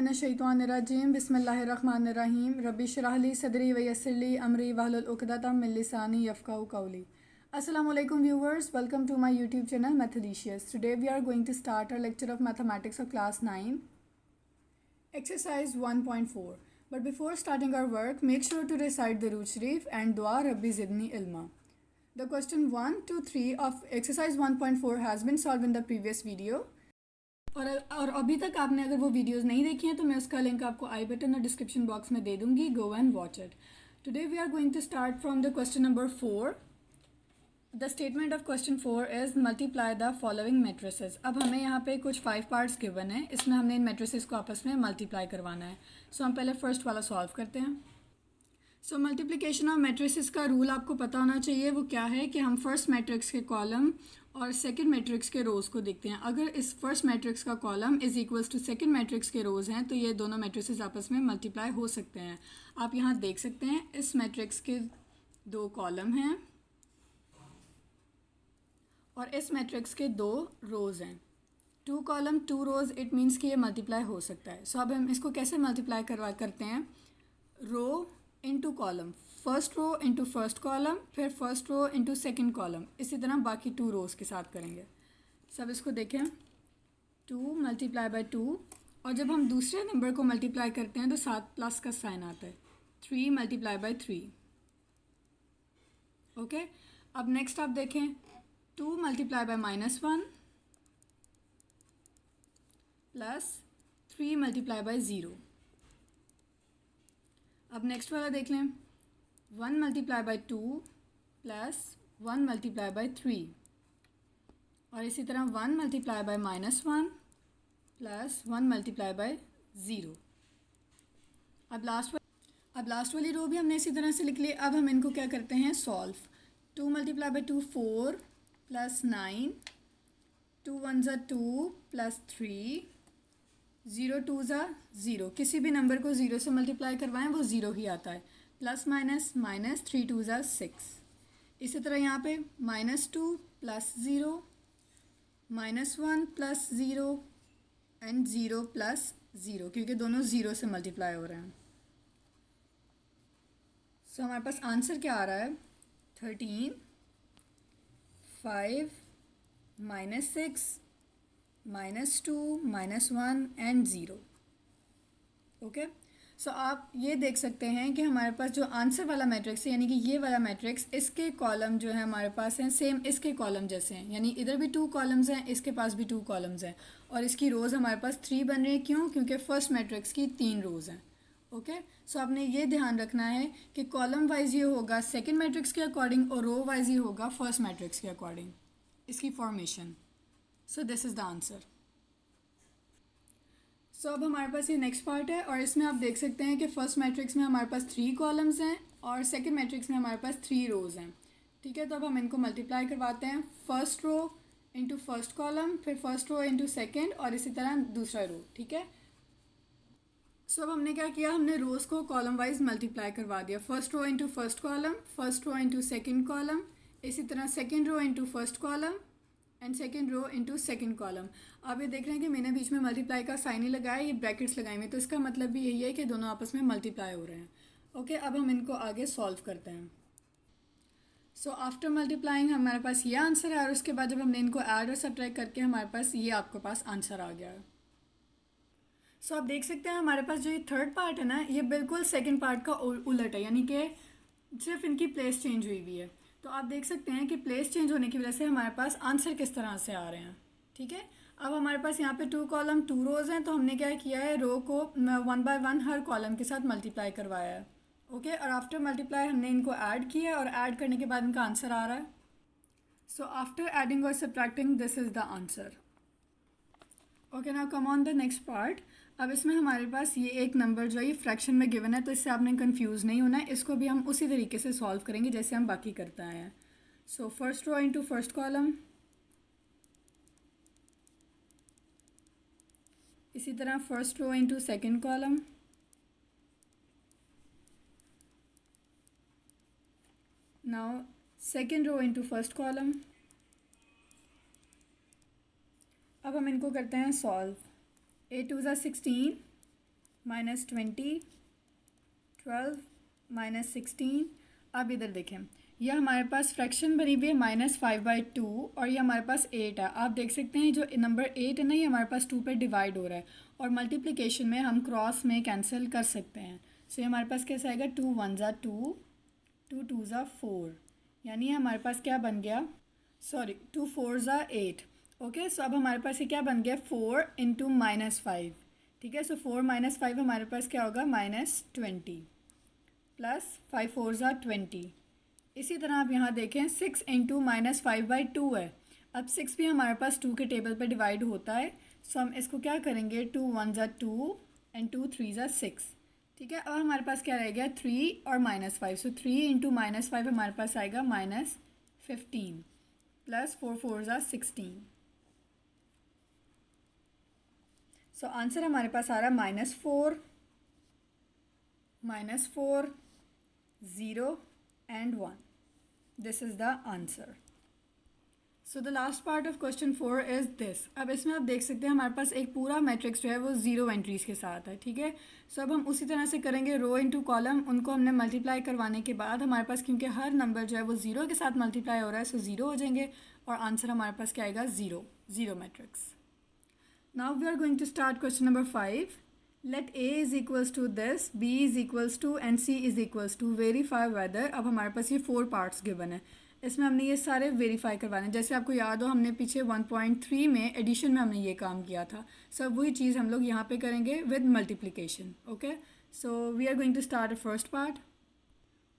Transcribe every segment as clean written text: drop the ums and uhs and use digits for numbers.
मिनश्शैतानिर्रजीम बिस्मिल्लाहिर्रहमानिर्रहीम रब्बि इश्रह ली सदरी व यस्सिर ली अमरी वहलुल उक़दतम मिन लिसानी यफ़क़हू क़ौली। Assalamu alaikum viewers, welcome to my YouTube channel Mathadicious. Today we are going to start our lecture of mathematics of class 9, exercise 1.4. But before starting our work, make sure to recite the Root Sharif and Dua Rabbi Zidni Ilma. The question 1 to 3 of exercise 1.4 has been solved in the previous video. और अभी तक आपने अगर वो videos नहीं देखी हैं तो मैं उसका लिंक आपको आई बटन और डिस्क्रिप्शन बॉक्स में दे दूँगी. Go and watch it. Today we are going to start from the question number 4. The statement of question 4 is multiply the following matrices. अब हमें यहाँ पे कुछ 5 पार्ट्स गिवन है, इसमें हमने इन मैट्रिसेस को आपस में मल्टीप्लाई करवाना है. सो हम पहले फर्स्ट वाला सॉल्व करते हैं. सो मल्टीप्लिकेशन ऑफ मैट्रिसेस का रूल आपको पता होना चाहिए. वो क्या है कि हम फर्स्ट मैट्रिक्स के कॉलम और सेकंड मैट्रिक्स के रोज़ को देखते हैं. अगर इस फर्स्ट मैट्रिक्स का column is equals to second matrix के रोज़ हैं तो ये दोनों मैट्रिसेस आपस में मल्टीप्लाई हो सकते हैं. आप यहाँ देख सकते हैं इस मैट्रिक्स के 2 कॉलम हैं और इस मैट्रिक्स के 2 रोज़ हैं. 2 कॉलम 2 रोज़, इट मीन्स कि ये मल्टीप्लाई हो सकता है. सो अब हम इसको कैसे मल्टीप्लाई करते हैं. Row into column, first row into first column, फिर first row into second column, इसी तरह बाकी 2 रोज़ के साथ करेंगे. सब इसको देखें, 2 मल्टीप्लाई बाय 2, और जब हम दूसरे नंबर को मल्टीप्लाई करते हैं तो साथ प्लस का साइन आता है. 3 मल्टीप्लाई बाय 3. ओके, अब नेक्स्ट आप देखें, 2 multiply by -1 plus 3 multiply by 0. अब नेक्स्ट वाला देख लें, 1 multiply by 2 plus 1 multiply by 3, और इसी तरह 1 multiply by -1 plus 1 multiply by 0. अब लास्ट वाली रो भी हमने इसी तरह से लिख ली. अब हम इनको क्या करते हैं, सॉल्व. 2 मल्टीप्लाई बाय 2 4 प्लस 9, 2 1 ज़ा 2 प्लस 3, 0 2 ज़ा 0. किसी भी नंबर को 0 से मल्टीप्लाई करवाएं वो 0 ही आता है. प्लस माइनस माइनस, 3 2 ज़ा 6. इसी तरह यहाँ पे -2 प्लस 0, -1 प्लस 0 एंड 0 प्लस 0, क्योंकि दोनों 0 से मल्टीप्लाई हो रहे हैं. सो हमारे पास आंसर क्या आ रहा है, 13 5 -6 -2 -1 एंड 0. ओके, सो आप ये देख सकते हैं कि हमारे पास जो आंसर वाला मैट्रिक्स है, यानी कि ये वाला मैट्रिक्स, इसके कॉलम जो है हमारे पास हैं सेम इसके कॉलम जैसे हैं. यानी इधर भी 2 कॉलम्स हैं, इसके पास भी 2 कॉलम्स हैं, और इसकी रोज़ हमारे पास 3 बन रही है. क्यों? क्योंकि फर्स्ट मैट्रिक्स की 3 रोज़ हैं. ओके, सो आपने ये ध्यान रखना है कि कॉलम वाइज ये होगा सेकेंड मैट्रिक्स के अकॉर्डिंग और रो वाइज ये होगा फर्स्ट मैट्रिक्स के अकॉर्डिंग, इसकी formation. So this is the answer. So अब हमारे पास ये नेक्स्ट पार्ट है, और इसमें आप देख सकते हैं कि फर्स्ट मैट्रिक्स में हमारे पास 3 कॉलम्स हैं और सेकंड मैट्रिक्स में हमारे पास 3 रोज़ हैं. ठीक है, तो अब हम इनको मल्टीप्लाई करवाते हैं. First row into first column, फिर फर्स्ट रो इंटू सेकेंड, और इसी तरह दूसरा रो. ठीक है, सो अब हमने क्या किया, हमने रोज़ को कॉलम वाइज मल्टीप्लाई करवा दिया. First row into first column, first row into second column, इसी तरह second row into first column and second row into second column. आप ये देख रहे हैं कि मैंने बीच में मल्टीप्लाई का साइन ही लगाया, ये ब्रैकेट्स लगाए हुए, तो इसका मतलब भी यही है कि दोनों आपस में मल्टीप्लाई हो रहे हैं. ओके, अब हम इनको आगे सॉल्व करते हैं. सो आफ्टर मल्टीप्लाइंग हमारे पास ये आंसर है, और उसके बाद जब हमने इनको ऐड और सब्ट्रैक्ट करके हमारे पास ये आपके पास आंसर आ गया है. सो आप देख सकते हैं हमारे पास जो ये थर्ड पार्ट है ना, ये बिल्कुल सेकेंड पार्ट का उलट है, यानी कि सिर्फ इनकी प्लेस चेंज हुई हुई है. तो आप देख सकते हैं कि प्लेस चेंज होने की वजह से हमारे पास आंसर किस तरह से आ रहे हैं. ठीक है, अब हमारे पास यहाँ पे 2 कॉलम 2 रोज़ हैं, तो हमने क्या किया है, रो को 1 बाय 1 हर कॉलम के साथ मल्टीप्लाई करवाया है. ओके, और आफ्टर मल्टीप्लाई हमने इनको ऐड किया, और ऐड करने के बाद इनका आंसर आ रहा है. सो आफ्टर एडिंग और subtracting this is the answer. Okay, now come on the next part. अब इसमें हमारे पास ये एक नंबर जो है ये फ्रैक्शन में गिवन है, तो इससे आपने कंफ्यूज नहीं होना है. इसको भी हम उसी तरीके से सॉल्व करेंगे जैसे हम बाकी करते आए हैं. So first row into first column, इसी तरह first row into second column, now second row into first column. अब हम इनको करते हैं सॉल्व. 8 2 ज़ा 16 -20, 12, -16। अब इधर देखें, यह हमारे पास फ्रैक्शन बनी हुई है -5/2 और ये हमारे पास 8 है। आप देख सकते हैं जो नंबर 8 है ना, ये हमारे पास 2 पे डिवाइड हो रहा है और मल्टीप्लिकेशन में हम क्रॉस में कैंसिल कर सकते हैं। सो ये हमारे पास कैसे आएगा, 2 1 ज़ा 2, 2 2 ज़ा 4, यानी हमारे पास क्या बन गया, सॉरी 2 4 ज़ा 8। ओके, सो अब हमारे पास ये क्या बन गया, 4 इंटू -5। ठीक है, सो 4 -5 हमारे पास क्या होगा, -20 प्लस 5 4 ज़ा 20। इसी तरह आप यहाँ देखें 6 इंटू -5/2 है। अब 6 भी हमारे पास 2 के टेबल पर डिवाइड होता है। सो हम इसको क्या करेंगे, 2 1 ज़ा 2 एंड 2 3 ज़ा 6। ठीक है, अब हमारे पास क्या रह गया, 3 और -5। सो 3 इंटू -5 हमारे पास आएगा -15 प्लस 4 4 ज़ा 16। सो आंसर हमारे पास आ रहा है -4, -4, 0 and 1. This is the answer. So the last part of question 4 is this. अब इसमें आप देख सकते हैं हमारे पास एक पूरा मैट्रिक्स जो है वो 0 एंट्रीज़ के साथ है। ठीक है, सो अब हम उसी तरह से करेंगे, रो इनटू कॉलम, उनको हमने मल्टीप्लाई करवाने के बाद हमारे पास क्योंकि हर नंबर जो है वो 0 के साथ मल्टीप्लाई हो रहा है, सो 0 हो जाएंगे और आंसर हमारे पास क्या आएगा, 0, 0 matrix. Now we are going to start question number 5. Let A is equals to this, B is equals to and C is equals to. Verify whether. अब हमारे पास ये 4 पार्ट्स गिवन है, इसमें हमने ये सारे वेरीफाई करवाने। जैसे आपको याद हो हमने पीछे 1.3 में एडिशन में हमने ये काम किया था, सो वही चीज़ हम लोग यहाँ पे करेंगे with multiplication. Okay, so we are going to start first part.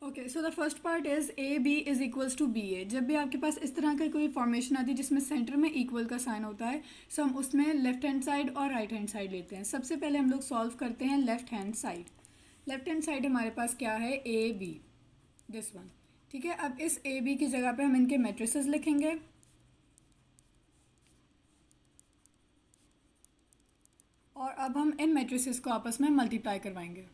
Okay, so the first part is A B is equals to B A. जब भी आपके पास इस तरह का कोई फॉर्मेशन आती है जिसमें सेंटर में इक्वल का साइन होता है, सो हम उसमें लेफ्ट हैंड साइड और राइट हैंड साइड लेते हैं। सबसे पहले हम लोग सॉल्व करते हैं left hand side. Left hand side हमारे पास क्या है, ए बी, दिस वन। ठीक है, अब इस ए बी की जगह पे हम इनके मैट्रिसेस लिखेंगे और अब हम इन मैट्रिसेस को आपस में मल्टीप्लाई करवाएंगे।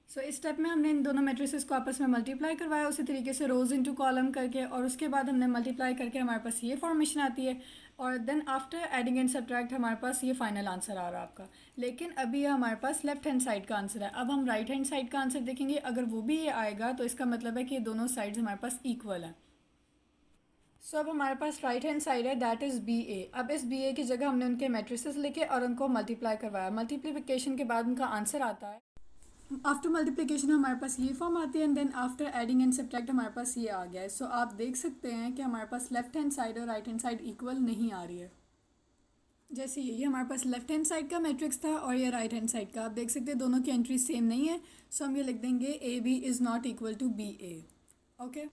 सो इस स्टेप में हमने इन दोनों मैट्रिसेस को आपस में मल्टीप्लाई करवाया, उसी तरीके से रोज़ इनटू कॉलम करके, और उसके बाद हमने मल्टीप्लाई करके हमारे पास ये फॉर्मेशन आती है और then after adding and subtract हमारे पास ये फाइनल आंसर आ रहा है आपका। लेकिन अभी ये हमारे पास लेफ्ट हैंड साइड का आंसर है। अब हम राइट हैंड साइड का आंसर देखेंगे, अगर वो भी ये आएगा तो इसका मतलब है कि ये दोनों साइड्स हमारे पास इक्वल है। सो अब हमारे पास राइट हैंड साइड है, दैट इज़ बी ए। अब इस बी ए की जगह हमने उनके मैट्रिसेस लिखे और उनको मल्टीप्लाई करवाया। मल्टीप्लिकेशन के बाद उनका आंसर आता है। आफ्टर मल्टीप्लिकेशन हमारे पास ये फॉर्म आती है and then after adding and subtract हमारे पास ये आ गया है। सो आप देख सकते हैं कि हमारे पास लेफ्ट हैंड साइड और राइट हैंड साइड इक्वल नहीं आ रही है। जैसे ये हमारे पास लेफ्ट हैंड साइड का मैट्रिक्स था और ये राइट हैंड साइड का, आप देख सकते हैं दोनों की एंट्री सेम नहीं है। सो हम ये लिख देंगे A B is not equal to B A. Okay,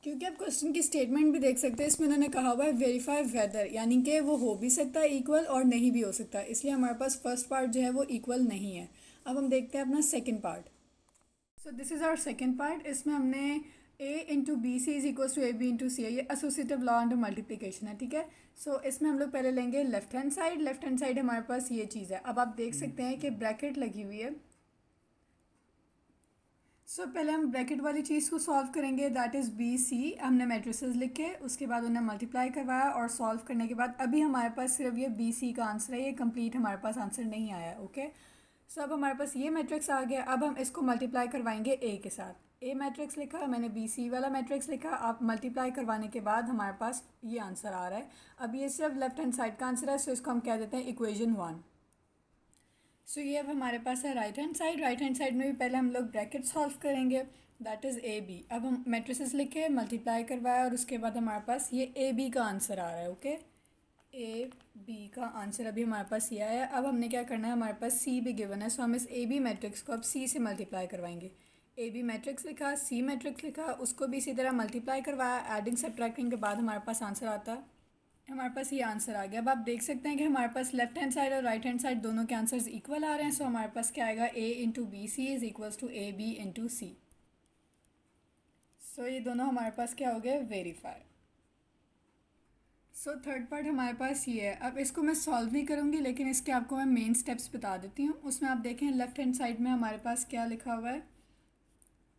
क्योंकि आप क्वेश्चन की स्टेटमेंट भी देख सकते हैं, इसमें उन्होंने कहा हुआ है वेरीफाई वेदर, यानी कि वो हो भी सकता है इक्वल और नहीं भी हो सकता, इसलिए हमारे पास फर्स्ट पार्ट जो है वो इक्वल नहीं है। अब हम देखते हैं अपना second part. So this is our second part. इसमें हमने a into B C is equals to A B into C है, ये एसोसिएटिव लॉ अंडर मल्टीप्लिकेशन है। ठीक है, सो इसमें हम लोग पहले लेंगे left hand side. Left hand side हमारे पास ये चीज़ है। अब आप देख सकते हैं कि ब्रैकेट लगी हुई है। सो पहले हम ब्रैकेट वाली चीज़ को सॉल्व करेंगे, दैट इज़ बी सी। हमने मैट्रिसेस लिखे, उसके बाद उन्हें मल्टीप्लाई करवाया और सॉल्व करने के बाद अभी हमारे पास सिर्फ ये बी सी का आंसर है, ये कंप्लीट हमारे पास आंसर नहीं आया। ओके, सो अब हमारे पास ये मैट्रिक्स आ गया। अब हम इसको मल्टीप्लाई करवाएंगे ए के साथ। ए मैट्रिक्स लिखा, मैंने बी सी वाला मैट्रिक्स लिखा। आप मल्टीप्लाई करवाने के बाद हमारे पास ये आंसर आ रहा है। अब ये सिर्फ लेफ्ट हैंड साइड का आंसर है, सो इसको हम कह देते हैं इक्वेशन 1। सो ये अब हमारे पास है right hand side. Right hand side में भी पहले हम लोग ब्रैकेट सॉल्व करेंगे, दैट इज़ ए बी। अब हम मैट्रिसेस लिखे, मल्टीप्लाई करवाया और उसके बाद हमारे पास ये ए बी का आंसर आ रहा है। ओके, ए बी का आंसर अभी हमारे पास ये आया। अब हमने क्या करना है, हमारे पास सी भी गिवन है, सो हम इस ए बी मैट्रिक्स को अब सी से मल्टीप्लाई करवाएंगे। ए बी मैट्रिक्स लिखा, सी मैट्रिक्स लिखा, उसको भी इसी तरह मल्टीप्लाई करवाया। एडिंग सब्ट्रैक्टिंग के बाद हमारे पास आंसर आता है। हमारे पास ये आंसर आ गया। अब आप देख सकते हैं कि हमारे पास लेफ्ट हैंड साइड और राइट हैंड साइड दोनों के आंसर्स इक्वल आ रहे हैं। सो हमारे पास क्या आएगा, A into B C is equals to A B into C. So ये दोनों हमारे पास क्या हो गए, वेरीफाई। सो थर्ड पार्ट हमारे पास ये है। अब इसको मैं सॉल्व नहीं करूँगी, लेकिन इसके आपको मैं मेन स्टेप्स बता देती हूँ। उसमें आप देखें लेफ्ट हैंड साइड में हमारे पास क्या लिखा हुआ है,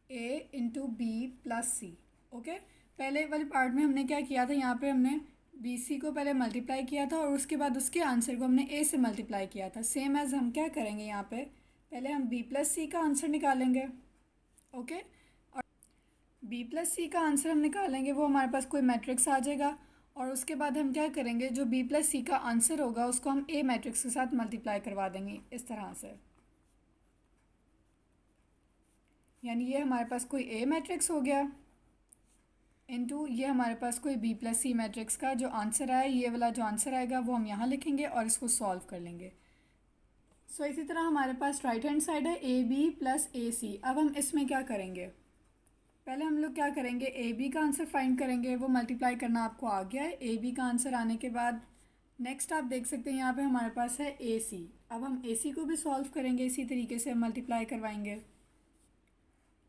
ए इंटू बी प्लस सी। ओके, पहले वाले पार्ट में हमने क्या किया था, यहाँ पे हमने बी सी को पहले मल्टीप्लाई किया था और उसके बाद उसके आंसर को हमने ए से मल्टीप्लाई किया था। सेम एज हम क्या करेंगे यहाँ पे, पहले हम बी प्लस सी का आंसर निकालेंगे। ओके, और बी प्लस सी का आंसर हम निकालेंगे, वो हमारे पास कोई मैट्रिक्स आ जाएगा और उसके बाद हम क्या करेंगे, जो बी प्लस सी का आंसर होगा उसको हम ए मैट्रिक्स के साथ मल्टीप्लाई करवा देंगे इस तरह से। यानी ये हमारे पास कोई ए मैट्रिक्स हो गया इनटू ये हमारे पास कोई बी प्लस सी मैट्रिक्स का जो आंसर आया, ये वाला जो आंसर आएगा वो हम यहाँ लिखेंगे और इसको सॉल्व कर लेंगे। सो इसी तरह हमारे पास राइट हैंड साइड है ए बी प्लस ए सी। अब हम इसमें क्या करेंगे, पहले हम लोग क्या करेंगे, ए बी का आंसर फाइंड करेंगे, वो मल्टीप्लाई करना आपको आ गया है। ए बी का आंसर आने के बाद नेक्स्ट आप देख सकते हैं यहाँ पे हमारे पास है ए सी। अब हम ए सी को भी सॉल्व करेंगे, इसी तरीके से मल्टीप्लाई करवाएंगे।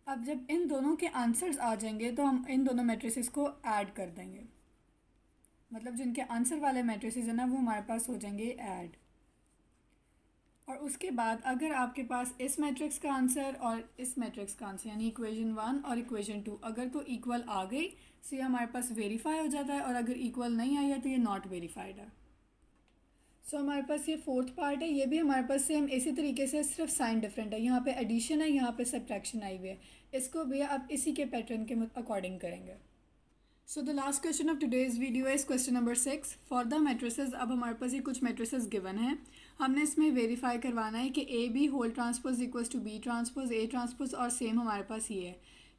अब जब इन दोनों के आंसर्स आ जाएंगे तो हम इन दोनों मैट्रिसेस को ऐड कर देंगे, मतलब जिनके आंसर वाले मैट्रिसेस हैं ना वो हमारे पास हो जाएंगे ऐड। और उसके बाद अगर आपके पास इस मैट्रिक्स का आंसर और इस मैट्रिक्स का आंसर यानी इक्वेशन 1 और इक्वेशन 2 अगर तो इक्वल आ गई तो ये हमारे पास वेरीफाई हो जाता है, और अगर इक्वल नहीं आई है तो ये नॉट वेरीफाइड है। सो हमारे पास ये फोर्थ पार्ट है, ये भी हमारे पास सेम इसी तरीके से, सिर्फ साइन डिफरेंट है। यहाँ पे एडिशन है, यहाँ पे सब्ट्रैक्शन आई हुई है। इसको भी आप इसी के पैटर्न के अकॉर्डिंग करेंगे। So the last question of today's video is question number 6 for the matrices. अब हमारे पास ये कुछ मैट्रिसेस गिवन है, हमने इसमें वेरीफाई करवाना है कि A B whole transpose equals to B transpose A transpose, और सेम हमारे पास ये है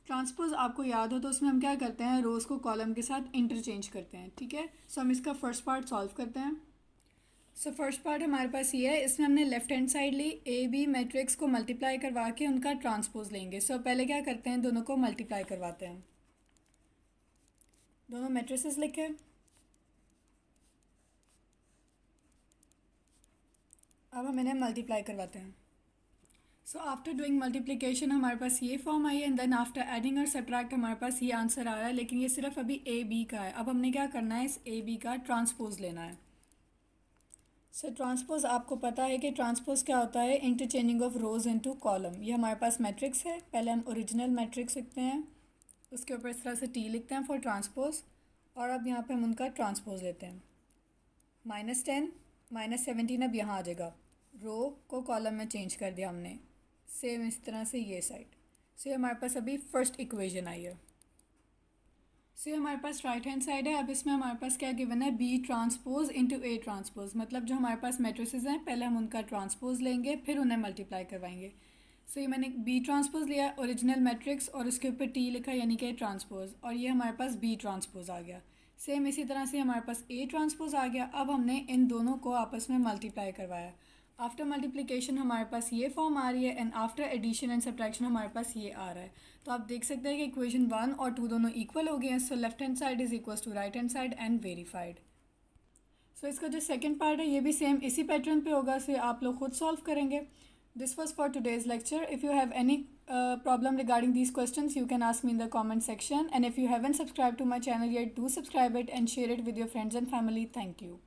ट्रांसपोज। आपको याद हो तो उसमें हम क्या करते हैं, रोज़ को कॉलम के साथ इंटरचेंज करते हैं। ठीक है, सो हम इसका फर्स्ट पार्ट सॉल्व करते हैं। सो फर्स्ट पार्ट हमारे पास ये है, इसमें हमने लेफ्ट हैंड साइड ली, ए बी मैट्रिक्स को मल्टीप्लाई करवा के उनका ट्रांसपोज लेंगे। सो पहले क्या करते हैं, दोनों को मल्टीप्लाई करवाते हैं। दोनों मैट्रिसेस लिखे, अब हम इन्हें मल्टीप्लाई करवाते हैं। सो आफ्टर डूइंग मल्टीप्लिकेशन हमारे पास ये फॉर्म आई है, एंड देन आफ्टर एडिंग और सब्ट्रैक्ट हमारे पास ये आंसर आ रहा है, लेकिन ये सिर्फ अभी ए बी का है। अब हमने क्या करना है, इस ए बी का ट्रांसपोज लेना है। सो ट्रांसपोज आपको पता है कि ट्रांसपोज क्या होता है, interchanging of rose into column. ये हमारे पास मैट्रिक्स है, पहले हम ओरिजिनल मैट्रिक्स लिखते हैं, उसके ऊपर इस तरह से टी लिखते हैं फॉर ट्रांसपोज, और अब यहाँ पे हम उनका ट्रांसपोज लेते हैं। -10 -17 अब यहाँ आ जाएगा, रो को कॉलम में चेंज कर दिया हमने, सेम इस तरह से ये साइड। सो ये हमारे पास अभी फर्स्ट इक्वेशन आई है। सो ये हमारे पास राइट हैंड साइड है। अब इसमें हमारे पास क्या गिवन है, B transpose into A transpose, मतलब जो हमारे पास मैट्रिसेस हैं पहले हम उनका ट्रांसपोज लेंगे फिर उन्हें मल्टीप्लाई करवाएंगे। सो ये मैंने बी ट्रांसपोज लिया ओरिजिनल मैट्रिक्स और उसके ऊपर टी लिखा यानी कि ट्रांसपोज, और ये हमारे पास बी ट्रांसपोज आ गया। सेम इसी तरह से हमारे पास ए ट्रांसपोज आ गया। अब हमने इन दोनों को आपस में मल्टीप्लाई करवाया। आफ्टर मल्टीप्लिकेशन हमारे पास ये फॉर्म आ रही है, and after addition and subtraction हमारे पास ये आ रहा है। तो आप देख सकते हैं कि इक्वेशन 1 और 2 दोनों इक्वल हो गए हैं। So left hand side is equal to right hand side and verified. So इसका जो सेकंड पार्ट है ये भी सेम इसी पैटर्न पे होगा, सो आप लोग खुद सॉल्व करेंगे। This was for today's lecture. If you have any problem regarding these questions you can ask me in the comment section, and if you haven't subscribed to my channel yet, do subscribe it and share it with your friends and family. Thank you.